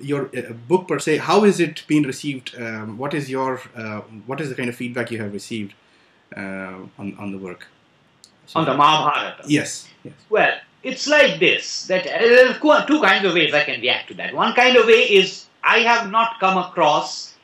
Your book per se, how is it being received? What is the kind of feedback you have received on the work? On the Mahabharata? Yes. Yes. Well, it's like this, that there are two kinds of ways I can react to that. One kind of way is I have not come across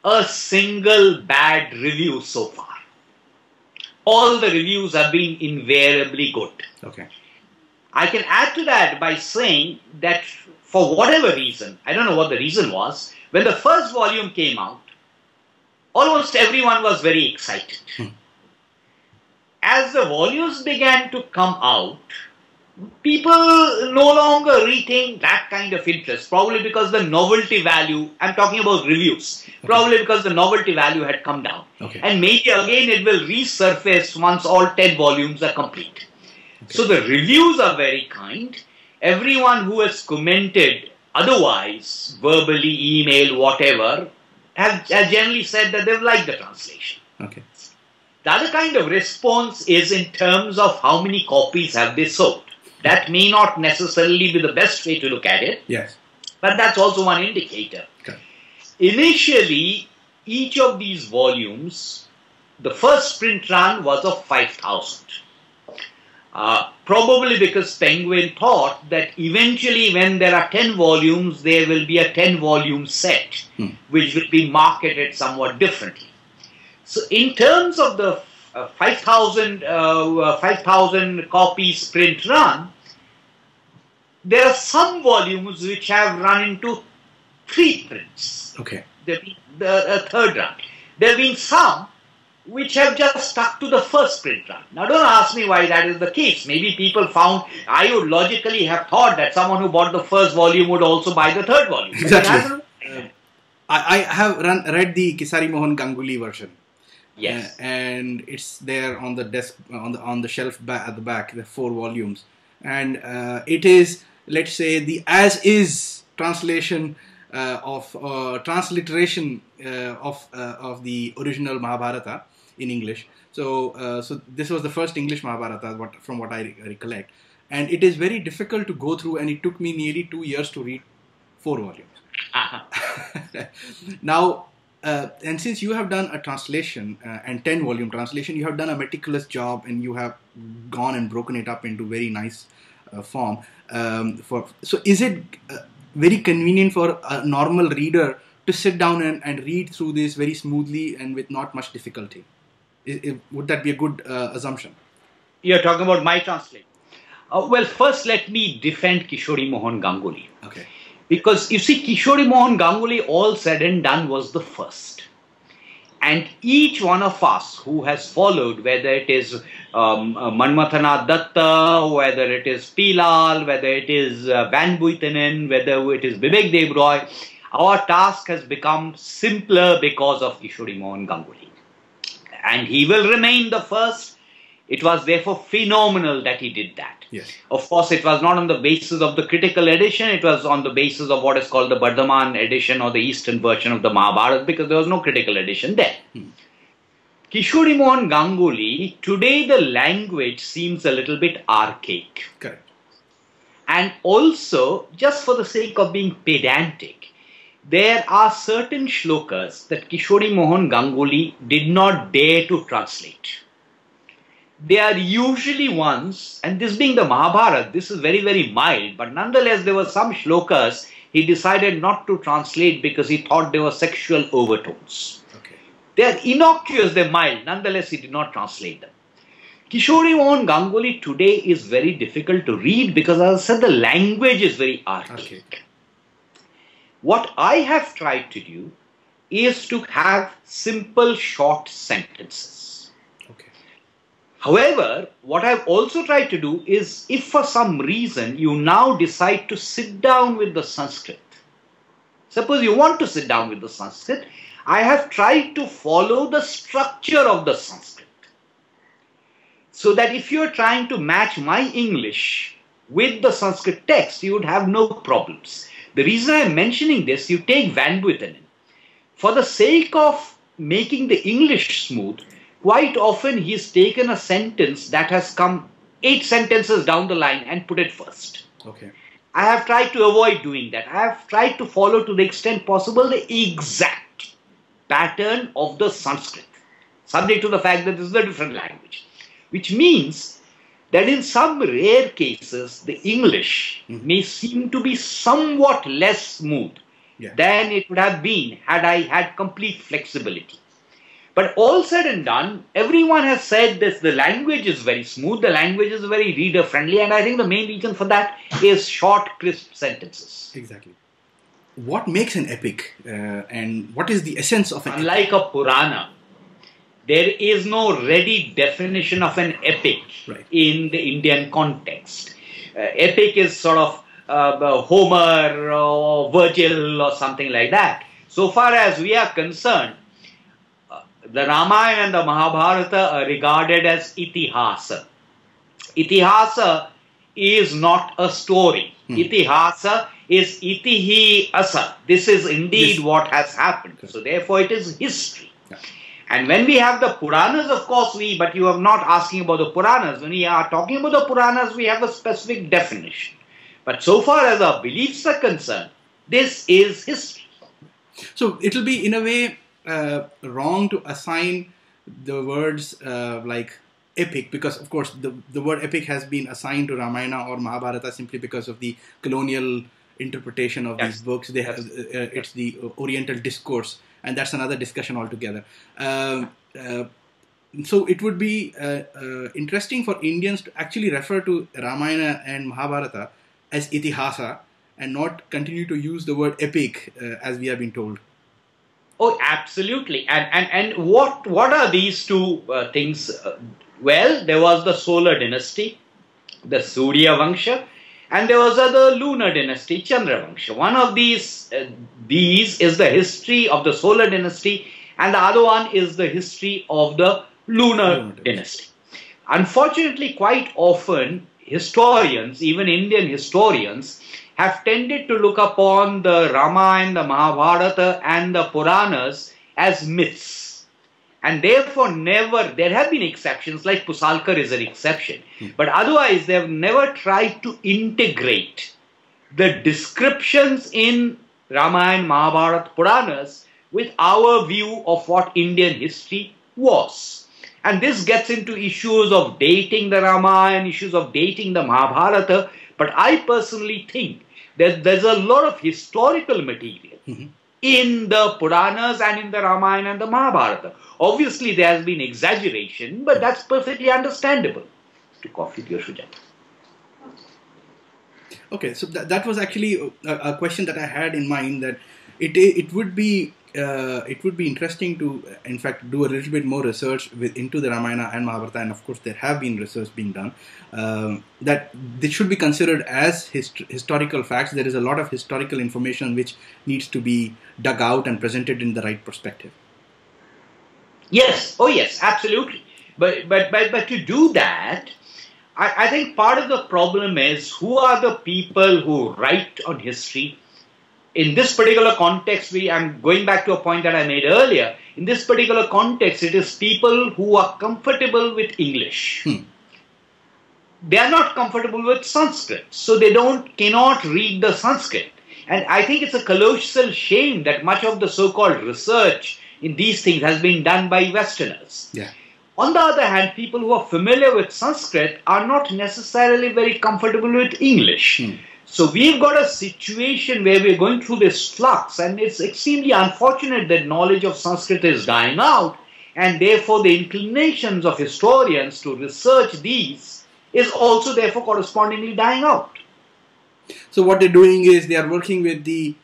a single bad review so far. All the reviews have been invariably good. Okay. I can add to that by saying that for whatever reason, I don't know what the reason was, when the first volume came out, almost everyone was very excited. As the volumes began to come out, people no longer retained that kind of interest, probably because the novelty value, I'm talking about reviews, probably because the novelty value had come down. Okay. And maybe again it will resurface once all 10 volumes are complete. Okay. So the reviews are very kind. Everyone who has commented otherwise, verbally, email, whatever, has generally said that they've liked the translation. Okay. The other kind of response is in terms of how many copies have they sold. That may not necessarily be the best way to look at it. Yes. But that's also one indicator. Okay. Initially, each of these volumes, the first print run was of 5,000. Probably because Penguin thought that eventually when there are 10 volumes, there will be a 10-volume set, which will be marketed somewhat differently. So in terms of the 5,000 copies print run, there are some volumes which have run into 3 prints. Okay. The third run. There have been some which have just stuck to the first print run. Now don't ask me why that is the case. Maybe people found, I would logically have thought that someone who bought the first volume would also buy the third volume. Exactly. I have read the Kesari Mohan Ganguly version. Yes. And it's there on the desk, on the shelf at the back, the 4 volumes. And it is, let's say, the as-is translation transliteration of the original Mahabharata in English. So this was the first English Mahabharata, from what I recollect. And it is very difficult to go through, and it took me nearly 2 years to read 4 volumes. Now, and since you have done a translation, and 10-volume translation, you have done a meticulous job, and you have gone and broken it up into very nice form. So is it very convenient for a normal reader to sit down and read through this very smoothly and with not much difficulty? Would that be a good assumption? You're talking about my translation. Well, first let me defend Kishori Mohan Ganguly. Okay. Because you see, Kishori Mohan Ganguly, all said and done, was the first. And each one of us who has followed, whether it is Manmathanath Datta, whether it is Pilal, whether it is Van Buitenen, whether it is Bibek Debroy, our task has become simpler because of Kishori Mohan Ganguly. And he will remain the first. It was therefore phenomenal that he did that. Yes. Of course, it was not on the basis of the critical edition. It was on the basis of what is called the Bardhaman edition, or the Eastern version of the Mahabharata, because there was no critical edition there. Kishori Mohan Ganguly, today the language seems a little bit archaic. Correct. And also, just for the sake of being pedantic, there are certain shlokas that Kishori Mohan Ganguly did not dare to translate. They are usually ones, and this being the Mahabharata, this is very, very mild, but nonetheless there were some shlokas he decided not to translate because he thought they were sexual overtones. Okay. They are innocuous, they are mild, nonetheless he did not translate them. Kishori Mohan Ganguly today is very difficult to read because, as I said, the language is very archaic. What I have tried to do is to have simple, short sentences. However, what I've also tried to do is, if for some reason you now decide to sit down with the Sanskrit, suppose you want to sit down with the Sanskrit, I have tried to follow the structure of the Sanskrit. So that if you're trying to match my English with the Sanskrit text, you would have no problems. The reason I'm mentioning this, you take Van Buitenen. For the sake of making the English smooth, quite often he's taken a sentence that has come 8 sentences down the line and put it first. Okay. I have tried to avoid doing that. I have tried to follow to the extent possible the exact pattern of the Sanskrit, subject to the fact that this is a different language, which means that in some rare cases, the English may seem to be somewhat less smooth than it would have been had I had complete flexibility. But all said and done, everyone has said that the language is very smooth, the language is very reader friendly, and I think the main reason for that is short, crisp sentences. Exactly. What makes an epic and what is the essence of an epic? Unlike a Purana, there is no ready definition of an epic in the Indian context. Epic is sort of Homer or Virgil or something like that. So far as we are concerned, the Ramayana and the Mahabharata are regarded as itihasa. Itihasa is not a story. Itihasa is itihi asa. This is indeed what has happened. So therefore it is history. And when we have the Puranas, of course, but you are not asking about the Puranas. When we are talking about the Puranas, we have a specific definition. But so far as our beliefs are concerned, this is history. So it will be in a way wrong to assign the words like epic, because of course the word epic has been assigned to Ramayana or Mahabharata simply because of the colonial interpretation of these books. They have it's the Oriental discourse, and that's another discussion altogether. So it would be interesting for Indians to actually refer to Ramayana and Mahabharata as itihasa and not continue to use the word epic as we have been told. Oh, absolutely. And what are these two things? Well, there was the solar dynasty, the Surya Vangsha, and there was the lunar dynasty, Chandra Vangsha. One of these is the history of the solar dynasty, and the other one is the history of the lunar dynasty. Unfortunately, quite often, historians, even Indian historians, have tended to look upon the Ramayana, the Mahabharata and the Puranas as myths. And therefore there have been exceptions, like Pusalkar is an exception. But otherwise they have never tried to integrate the descriptions in Ramayana, Mahabharata, Puranas with our view of what Indian history was. And this gets into issues of dating the Ramayana, issues of dating the Mahabharata. But I personally think that there's a lot of historical material in the Puranas and in the Ramayana and the Mahabharata. Obviously, there has been exaggeration, but that's perfectly understandable. To coffee, dear Sujata. Okay, so that was actually a question that I had in mind, that it would be interesting to, in fact, do a little bit more research into the Ramayana and Mahabharata, and of course there have been research being done, that this should be considered as historical facts. There is a lot of historical information which needs to be dug out and presented in the right perspective. Yes, oh yes, absolutely. But to do that, I think part of the problem is, who are the people who write on history? In this particular context, I'm going back to a point that I made earlier. In this particular context, it is people who are comfortable with English. They are not comfortable with Sanskrit, so they cannot read the Sanskrit. And I think it's a colossal shame that much of the so-called research in these things has been done by Westerners. Yeah. On the other hand, people who are familiar with Sanskrit are not necessarily very comfortable with English. So we've got a situation where we're going through this flux, and it's extremely unfortunate that knowledge of Sanskrit is dying out, and therefore the inclinations of historians to research these is also therefore correspondingly dying out. So what they're doing is they are working with the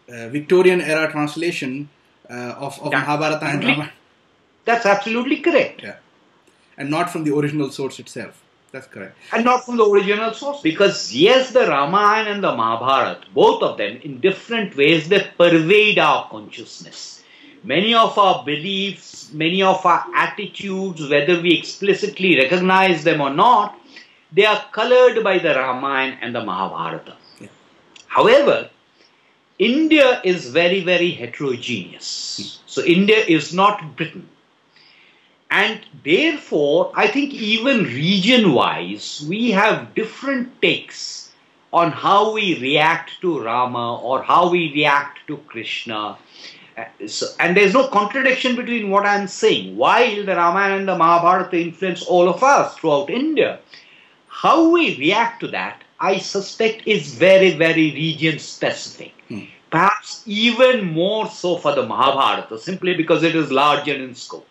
Victorian era translation of Mahabharata and Ramayana. That's absolutely correct. Yeah. And not from the original source itself. That's correct. And not from the original source. Because yes, the Ramayana and the Mahabharata, both of them in different ways, they pervade our consciousness. Many of our beliefs, many of our attitudes, whether we explicitly recognize them or not, they are colored by the Ramayana and the Mahabharata. Yeah. However, India is very, very heterogeneous. So India is not Britain. And therefore, I think even region-wise, we have different takes on how we react to Rama or how we react to Krishna. And there's no contradiction between what I'm saying. While the Ramayana and the Mahabharata influence all of us throughout India, how we react to that, I suspect, is very, very region specific. Perhaps even more so for the Mahabharata, simply because it is larger in scope.